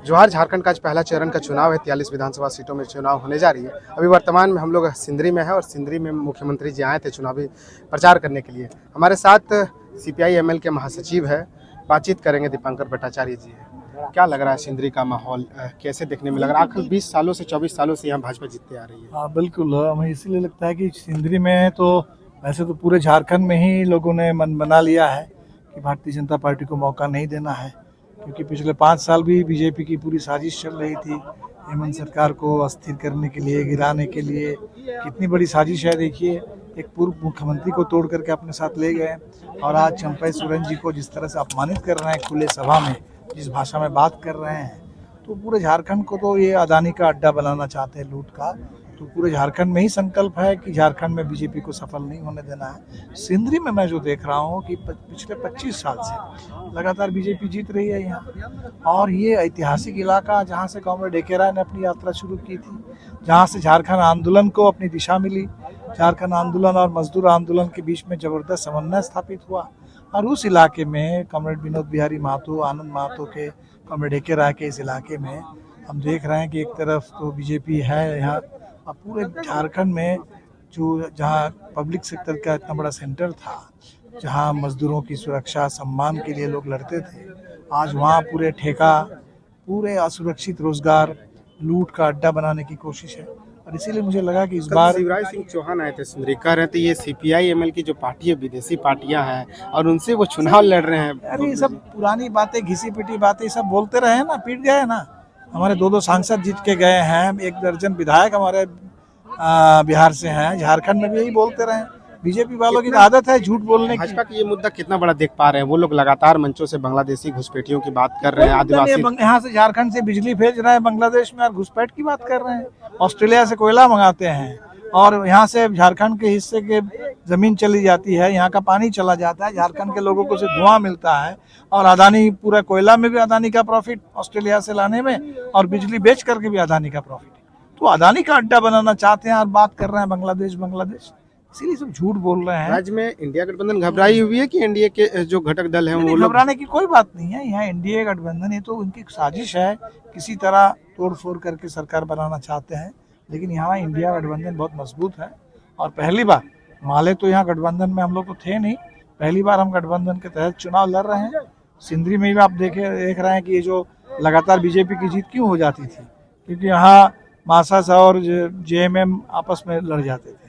जोहार। झारखंड का आज पहला चरण का चुनाव है। 43 विधानसभा सीटों में चुनाव होने जा रही है। अभी वर्तमान में हम लोग सिंदरी में है और सिंदरी में मुख्यमंत्री जी आए थे चुनावी प्रचार करने के लिए। हमारे साथ सीपीआई एमएल के महासचिव है, बातचीत करेंगे। दीपांकर भट्टाचार्य जी है। क्या लग रहा है सिंदरी का माहौल, कैसे देखने में लग रहा है? आखिर 20 सालों से 24 सालों से यहाँ भाजपा जीतती आ रही है। हाँ बिल्कुल, हमें इसीलिए लगता है कि सिंदरी में तो वैसे तो पूरे झारखंड में ही लोगों ने मन बना लिया है कि भारतीय जनता पार्टी को मौका नहीं देना है, क्योंकि पिछले 5 साल भी बीजेपी की पूरी साजिश चल रही थी हेमंत सरकार को अस्थिर करने के लिए, गिराने के लिए। कितनी बड़ी साजिश है देखिए, एक पूर्व मुख्यमंत्री को तोड़ करके अपने साथ ले गए और आज चंपई सोरेन जी को जिस तरह से अपमानित कर रहे हैं खुले सभा में, जिस भाषा में बात कर रहे हैं, तो पूरे झारखंड को तो ये अदानी का अड्डा बनाना चाहते हैं, लूट का। तो पूरे झारखंड में ही संकल्प है कि झारखंड में बीजेपी को सफल नहीं होने देना है। सिंदरी में मैं जो देख रहा हूँ कि पिछले 25 साल से लगातार बीजेपी जीत रही है यहाँ, और ये ऐतिहासिक इलाका जहाँ से कॉमरेड ए.के. राय ने अपनी यात्रा शुरू की थी, जहाँ से झारखंड आंदोलन को अपनी दिशा मिली, झारखंड आंदोलन और मजदूर आंदोलन के बीच में जबरदस्त समन्वय स्थापित हुआ, और उस इलाके में कॉमरेड विनोद बिहारी महतो, आनंद महतो के, कॉमरेड ए.के. राय के इस इलाके में हम देख रहे हैं कि एक तरफ तो बीजेपी है यहाँ, और पूरे झारखंड में जो जहाँ पब्लिक सेक्टर का इतना बड़ा सेंटर था, जहाँ मजदूरों की सुरक्षा सम्मान के लिए लोग लड़ते थे, आज वहाँ पूरे ठेका, पूरे असुरक्षित रोजगार, लूट का अड्डा बनाने की कोशिश है। और इसीलिए मुझे लगा कि इस बार शिवराज सिंह चौहान आए थे सिंदरी, कह रहे थे ये सीपीआई एमएल की जो पार्टी है विदेशी पार्टियां हैं और उनसे वो चुनाव लड़ रहे हैं। अरे ये सब पुरानी बातें, घिसी पिटी बातें सब बोलते रहे ना, पीट गए ना। हमारे 2 सांसद जीत के गए हैं, 1 दर्जन विधायक हमारे बिहार से हैं, झारखंड में भी यही बोलते रहे। बीजेपी वालों की आदत है झूठ बोलने की। भाजपा की ये मुद्दा कितना बड़ा देख पा रहे हैं? वो लोग लगातार मंचों से बांग्लादेशी घुसपैठियों की बात कर रहे हैं, आदिवासी यहाँ से झारखंड से बिजली भेज रहे हैं बांग्लादेश में और घुसपैठ की बात कर रहे हैं। ऑस्ट्रेलिया से कोयला मंगाते हैं और यहाँ से झारखंड के हिस्से के जमीन चली जाती है, यहाँ का पानी चला जाता है, झारखंड के लोगों को सिर्फ धुआं मिलता है। और अदानी, पूरा कोयला में भी अदानी का प्रॉफिट ऑस्ट्रेलिया से लाने में, और बिजली बेच करके भी अदानी का प्रॉफिट। तो अदानी का अड्डा बनाना चाहते हैं और बात कर रहे हैं बांग्लादेश, इसीलिए सब झूठ बोल रहे हैं। राज्य में इंडिया गठबंधन घबराई हुई है कि एनडीए के जो घटक दल हैं वो लोग? घबराने की कोई बात नहीं है। यहाँ एनडीए गठबंधन, ये तो उनकी साजिश है, किसी तरह तोड़ फोड़ करके सरकार बनाना चाहते हैं। लेकिन यहाँ इंडिया गठबंधन बहुत मजबूत है, और पहली बार, माले तो यहाँ गठबंधन में हम लोग तो थे नहीं, पहली बार हम गठबंधन के तहत चुनाव लड़ रहे हैं। सिंदरी में भी आप देख रहे हैं कि ये जो लगातार बीजेपी की जीत क्यों हो जाती थी, क्योंकि यहाँ मासास और जेएमएम आपस में लड़ जाते थे।